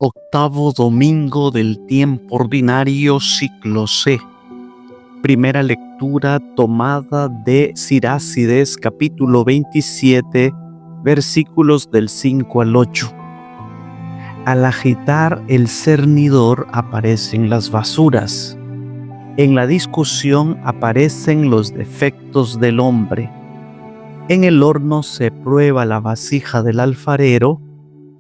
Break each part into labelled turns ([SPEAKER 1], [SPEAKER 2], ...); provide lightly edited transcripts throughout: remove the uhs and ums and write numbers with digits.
[SPEAKER 1] Octavo domingo del tiempo ordinario, ciclo C. Primera lectura tomada de Sirácides, capítulo 27, versículos del 5 al 8. Al agitar el cernidor aparecen las basuras. En la discusión aparecen los defectos del hombre. En el horno se prueba la vasija del alfarero.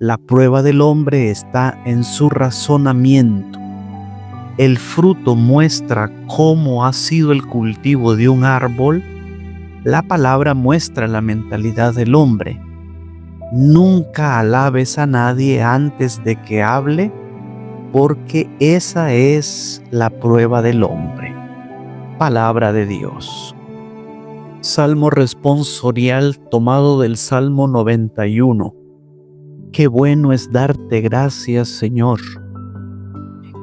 [SPEAKER 1] La prueba del hombre está en su razonamiento. El fruto muestra cómo ha sido el cultivo de un árbol. La palabra muestra la mentalidad del hombre. Nunca alabes a nadie antes de que hable, porque esa es la prueba del hombre. Palabra de Dios. Salmo responsorial tomado del Salmo 91. Qué bueno es darte gracias, Señor.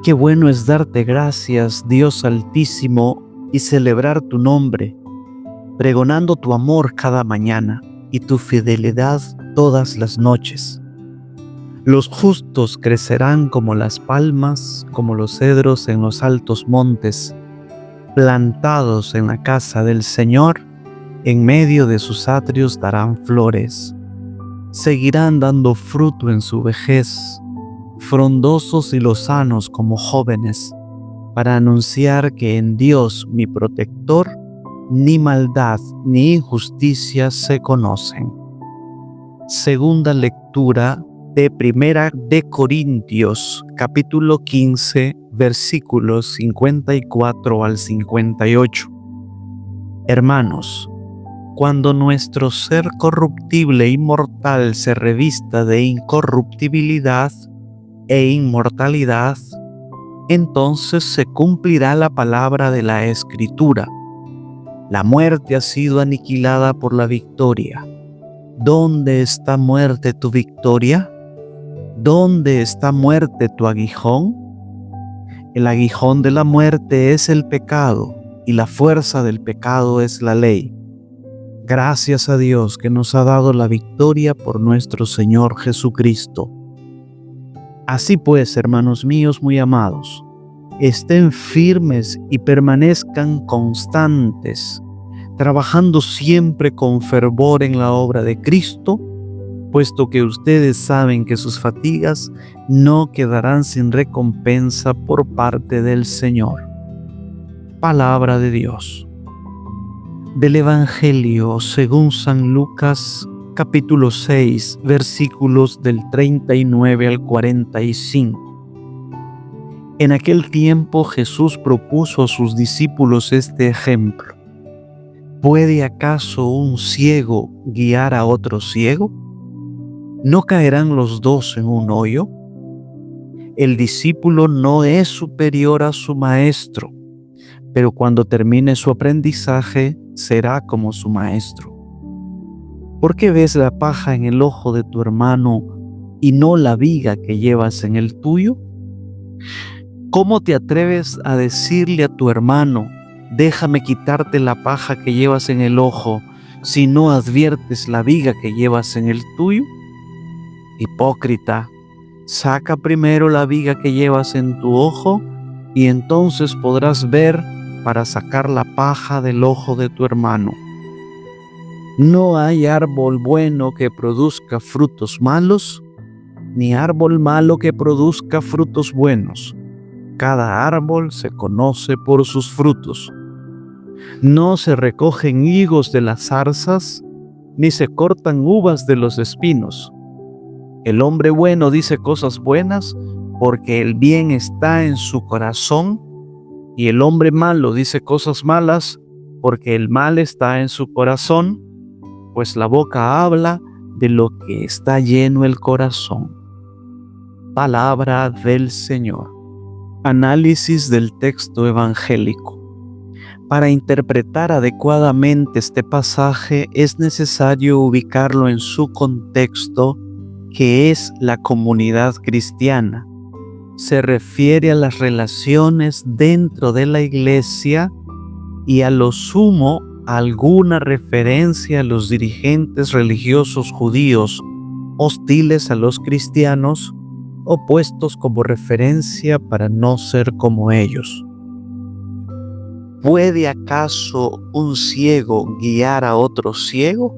[SPEAKER 1] Qué bueno es darte gracias, Dios Altísimo, y celebrar tu nombre, pregonando tu amor cada mañana y tu fidelidad todas las noches. Los justos crecerán como las palmas, como los cedros en los altos montes, plantados en la casa del Señor, en medio de sus atrios darán flores. Seguirán dando fruto en su vejez, frondosos y lozanos como jóvenes, para anunciar que en Dios mi protector, ni maldad ni injusticia se conocen. Segunda lectura de Primera de Corintios, capítulo 15, versículos 54 al 58. Hermanos, cuando nuestro ser corruptible y mortal se revista de incorruptibilidad e inmortalidad, entonces se cumplirá la palabra de la Escritura. La muerte ha sido aniquilada por la victoria. ¿Dónde está muerte tu victoria? ¿Dónde está muerte tu aguijón? El aguijón de la muerte es el pecado, y la fuerza del pecado es la ley. Gracias a Dios que nos ha dado la victoria por nuestro Señor Jesucristo. Así pues, hermanos míos muy amados, estén firmes y permanezcan constantes, trabajando siempre con fervor en la obra de Cristo, puesto que ustedes saben que sus fatigas no quedarán sin recompensa por parte del Señor. Palabra de Dios. Del Evangelio según San Lucas, capítulo 6, versículos del 39 al 45. En aquel tiempo Jesús propuso a sus discípulos este ejemplo. ¿Puede acaso un ciego guiar a otro ciego? ¿No caerán los dos en un hoyo? El discípulo no es superior a su maestro, pero cuando termine su aprendizaje, será como su maestro. ¿Por qué ves la paja en el ojo de tu hermano y no la viga que llevas en el tuyo? ¿Cómo te atreves a decirle a tu hermano, déjame quitarte la paja que llevas en el ojo, si no adviertes la viga que llevas en el tuyo? Hipócrita, saca primero la viga que llevas en tu ojo y entonces podrás ver para sacar la paja del ojo de tu hermano. No hay árbol bueno que produzca frutos malos, ni árbol malo que produzca frutos buenos. Cada árbol se conoce por sus frutos. No se recogen higos de las zarzas, ni se cortan uvas de los espinos. El hombre bueno dice cosas buenas porque el bien está en su corazón, y el hombre malo dice cosas malas porque el mal está en su corazón, pues la boca habla de lo que está lleno el corazón. Palabra del Señor. Análisis del texto evangélico. Para interpretar adecuadamente este pasaje es necesario ubicarlo en su contexto, que es la comunidad cristiana. Se refiere a las relaciones dentro de la iglesia y a lo sumo alguna referencia a los dirigentes religiosos judíos hostiles a los cristianos o puestos como referencia para no ser como ellos. ¿Puede acaso un ciego guiar a otro ciego?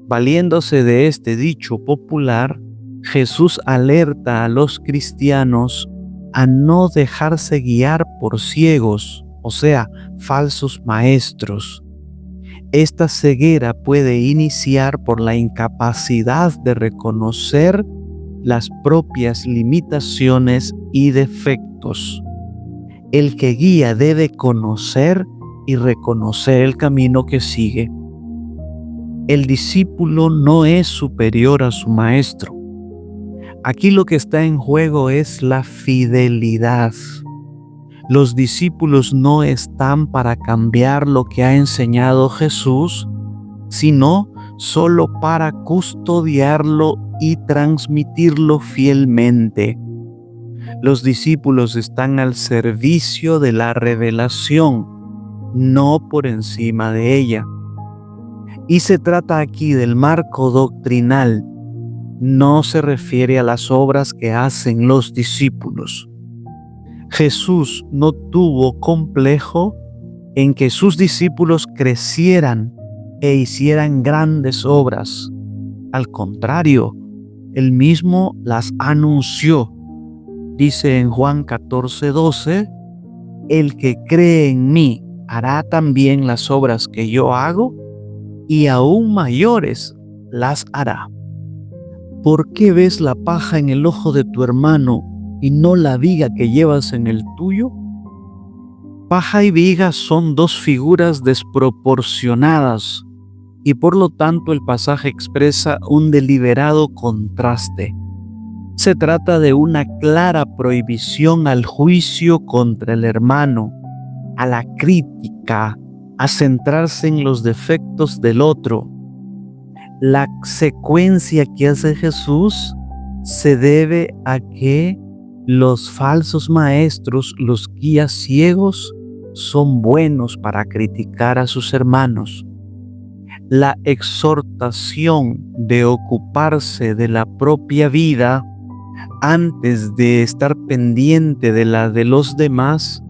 [SPEAKER 1] Valiéndose de este dicho popular, Jesús alerta a los cristianos a no dejarse guiar por ciegos, o sea, falsos maestros. Esta ceguera puede iniciar por la incapacidad de reconocer las propias limitaciones y defectos. El que guía debe conocer y reconocer el camino que sigue. El discípulo no es superior a su maestro. Aquí lo que está en juego es la fidelidad. Los discípulos no están para cambiar lo que ha enseñado Jesús, sino solo para custodiarlo y transmitirlo fielmente. Los discípulos están al servicio de la revelación, no por encima de ella. Y se trata aquí del marco doctrinal, no se refiere a las obras que hacen los discípulos. Jesús no tuvo complejo en que sus discípulos crecieran e hicieran grandes obras. Al contrario, él mismo las anunció. Dice en Juan 14:12, el que cree en mí hará también las obras que yo hago y aún mayores las hará. ¿Por qué ves la paja en el ojo de tu hermano y no la viga que llevas en el tuyo? Paja y viga son dos figuras desproporcionadas y por lo tanto el pasaje expresa un deliberado contraste. Se trata de una clara prohibición al juicio contra el hermano, a la crítica, a centrarse en los defectos del otro. La secuencia que hace Jesús se debe a que los falsos maestros, los guías ciegos, son buenos para criticar a sus hermanos. La exhortación de ocuparse de la propia vida antes de estar pendiente de la de los demás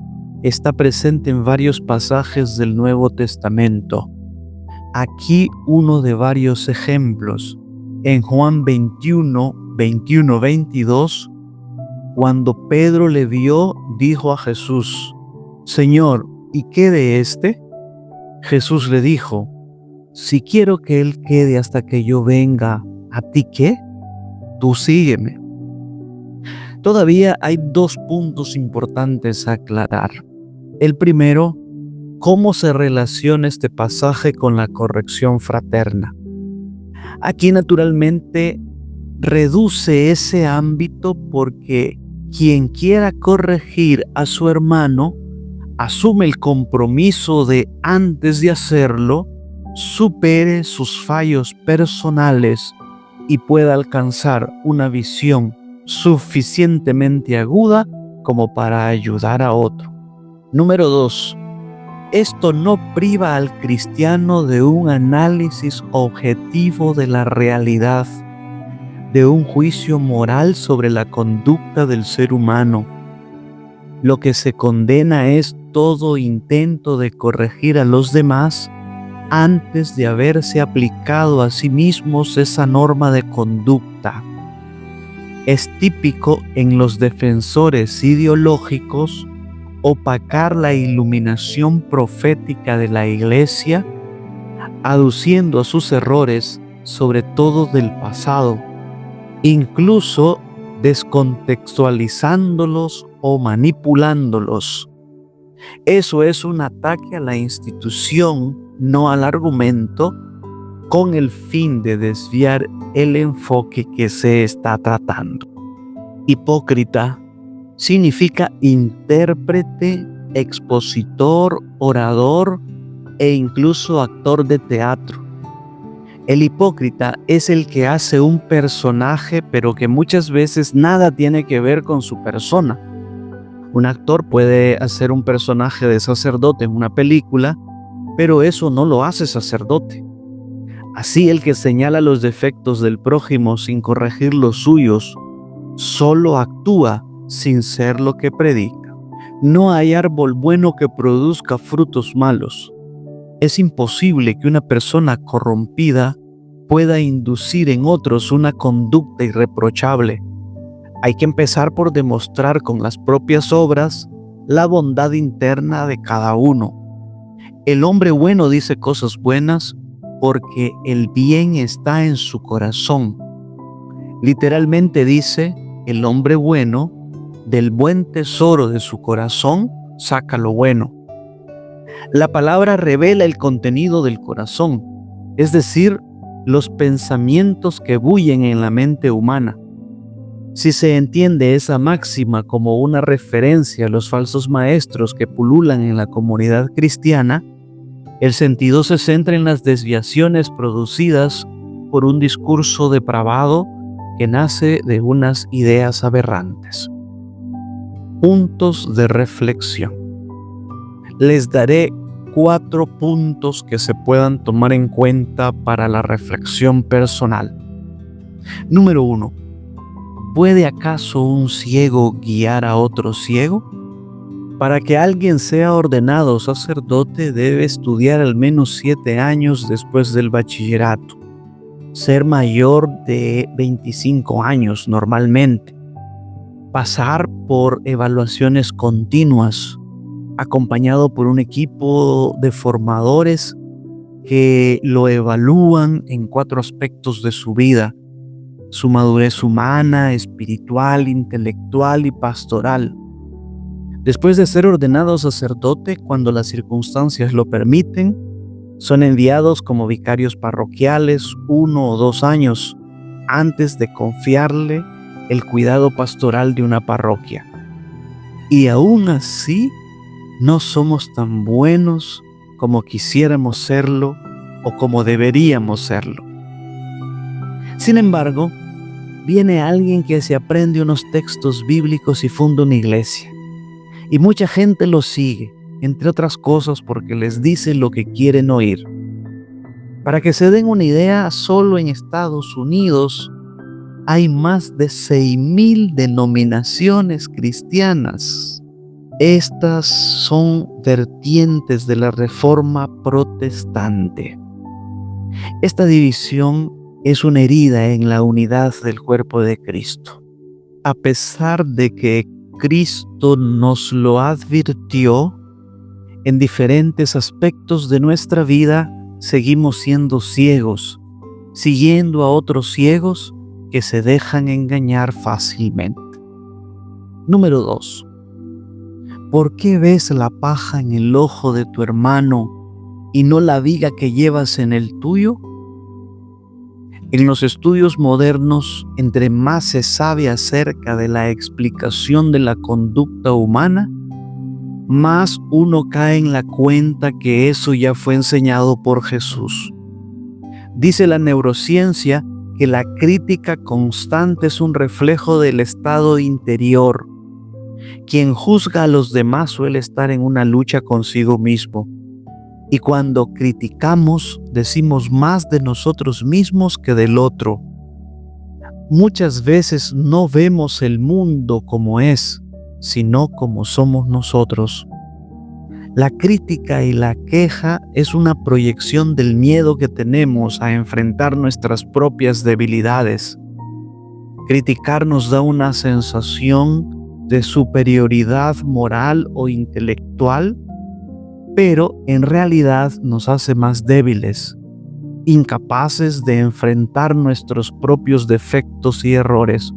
[SPEAKER 1] está presente en varios pasajes del Nuevo Testamento. Aquí uno de varios ejemplos. En Juan 21:22, cuando Pedro le vio, dijo a Jesús: Señor, ¿y qué de éste? Jesús le dijo: si quiero que él quede hasta que yo venga, ¿a ti qué? Tú sígueme. Todavía hay dos puntos importantes a aclarar. El primero, ¿cómo se relaciona este pasaje con la corrección fraterna? Aquí naturalmente reduce ese ámbito porque quien quiera corregir a su hermano asume el compromiso de, antes de hacerlo, supere sus fallos personales y pueda alcanzar una visión suficientemente aguda como para ayudar a otro. Número 2. Esto no priva al cristiano de un análisis objetivo de la realidad, de un juicio moral sobre la conducta del ser humano. Lo que se condena es todo intento de corregir a los demás antes de haberse aplicado a sí mismos esa norma de conducta. Es típico en los defensores ideológicos opacar la iluminación profética de la Iglesia, aduciendo a sus errores, sobre todo del pasado, incluso descontextualizándolos o manipulándolos. Eso es un ataque a la institución, no al argumento, con el fin de desviar el enfoque que se está tratando. Hipócrita significa intérprete, expositor, orador e incluso actor de teatro. El hipócrita es el que hace un personaje, pero que muchas veces nada tiene que ver con su persona. Un actor puede hacer un personaje de sacerdote en una película, pero eso no lo hace sacerdote. Así, el que señala los defectos del prójimo sin corregir los suyos solo actúa sin ser lo que predica. No hay árbol bueno que produzca frutos malos. Es imposible que una persona corrompida pueda inducir en otros una conducta irreprochable. Hay que empezar por demostrar con las propias obras la bondad interna de cada uno. El hombre bueno dice cosas buenas porque el bien está en su corazón. Literalmente dice, el hombre bueno, del buen tesoro de su corazón, saca lo bueno. La palabra revela el contenido del corazón, es decir, los pensamientos que bullen en la mente humana. Si se entiende esa máxima como una referencia a los falsos maestros que pululan en la comunidad cristiana, el sentido se centra en las desviaciones producidas por un discurso depravado que nace de unas ideas aberrantes. Puntos de reflexión. Les daré 4 puntos que se puedan tomar en cuenta para la reflexión personal. Número 1. ¿Puede acaso un ciego guiar a otro ciego? Para que alguien sea ordenado sacerdote debe estudiar al menos 7 años después del bachillerato, ser mayor de 25 años normalmente, pasar por evaluaciones continuas, acompañado por un equipo de formadores que lo evalúan en 4 aspectos de su vida: su madurez humana, espiritual, intelectual y pastoral. Después de ser ordenado sacerdote, cuando las circunstancias lo permiten, son enviados como vicarios parroquiales 1 o 2 años antes de confiarle el cuidado pastoral de una parroquia. Y aún así, no somos tan buenos como quisiéramos serlo o como deberíamos serlo. Sin embargo, viene alguien que se aprende unos textos bíblicos y funda una iglesia. Y mucha gente lo sigue, entre otras cosas porque les dice lo que quieren oír. Para que se den una idea, solo en Estados Unidos hay más de 6,000 denominaciones cristianas. Estas son vertientes de la Reforma Protestante. Esta división es una herida en la unidad del cuerpo de Cristo. A pesar de que Cristo nos lo advirtió, en diferentes aspectos de nuestra vida seguimos siendo ciegos, siguiendo a otros ciegos que se dejan engañar fácilmente. Número 2. ¿Por qué ves la paja en el ojo de tu hermano y no la viga que llevas en el tuyo? En los estudios modernos, entre más se sabe acerca de la explicación de la conducta humana, más uno cae en la cuenta que eso ya fue enseñado por Jesús. Dice la neurociencia que la crítica constante es un reflejo del estado interior. Quien juzga a los demás suele estar en una lucha consigo mismo. Y cuando criticamos, decimos más de nosotros mismos que del otro. Muchas veces no vemos el mundo como es, sino como somos nosotros. La crítica y la queja es una proyección del miedo que tenemos a enfrentar nuestras propias debilidades. Criticar nos da una sensación de superioridad moral o intelectual, pero en realidad nos hace más débiles, incapaces de enfrentar nuestros propios defectos y errores.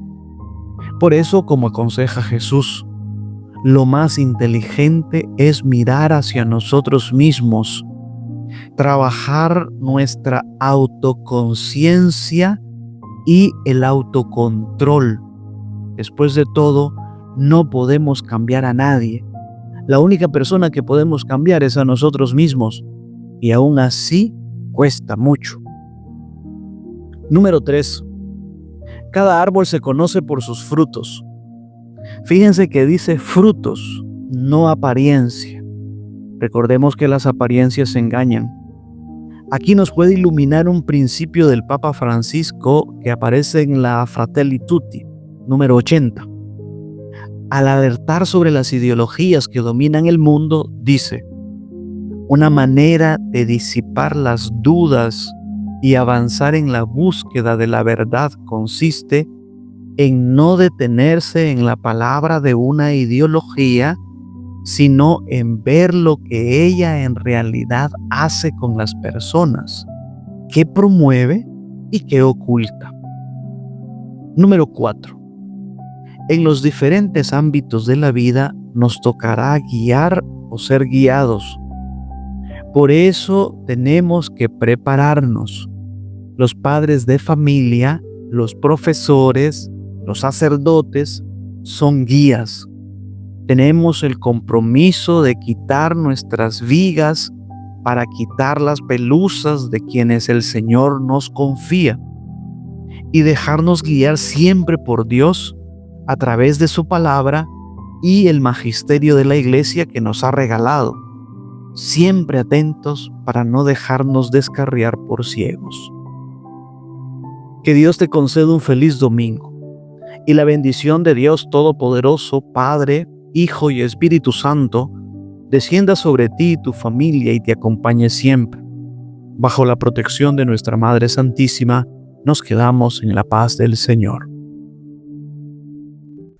[SPEAKER 1] Por eso, como aconseja Jesús, lo más inteligente es mirar hacia nosotros mismos, trabajar nuestra autoconciencia y el autocontrol. Después de todo, no podemos cambiar a nadie. La única persona que podemos cambiar es a nosotros mismos, y aún así cuesta mucho. Número 3. Cada árbol se conoce por sus frutos. Fíjense que dice frutos, no apariencia. Recordemos que las apariencias engañan. Aquí nos puede iluminar un principio del Papa Francisco que aparece en la Fratelli Tutti. Número 80. Al alertar sobre las ideologías que dominan el mundo, dice: una manera de disipar las dudas y avanzar en la búsqueda de la verdad consiste en no detenerse en la palabra de una ideología, sino en ver lo que ella en realidad hace con las personas, qué promueve y qué oculta. Número 4. En los diferentes ámbitos de la vida nos tocará guiar o ser guiados. Por eso tenemos que prepararnos. Los padres de familia, los profesores, los sacerdotes son guías. Tenemos el compromiso de quitar nuestras vigas para quitar las pelusas de quienes el Señor nos confía y dejarnos guiar siempre por Dios a través de su palabra y el magisterio de la Iglesia que nos ha regalado, siempre atentos para no dejarnos descarriar por ciegos. Que Dios te conceda un feliz domingo y la bendición de Dios Todopoderoso, Padre, Hijo y Espíritu Santo, descienda sobre ti y tu familia y te acompañe siempre. Bajo la protección de nuestra Madre Santísima, nos quedamos en la paz del Señor.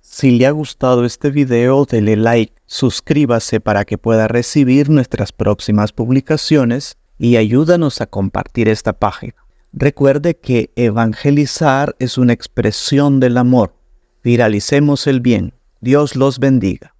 [SPEAKER 2] Si le ha gustado este video, dele like, suscríbase para que pueda recibir nuestras próximas publicaciones y ayúdanos a compartir esta página. Recuerde que evangelizar es una expresión del amor. Viralicemos el bien. Dios los bendiga.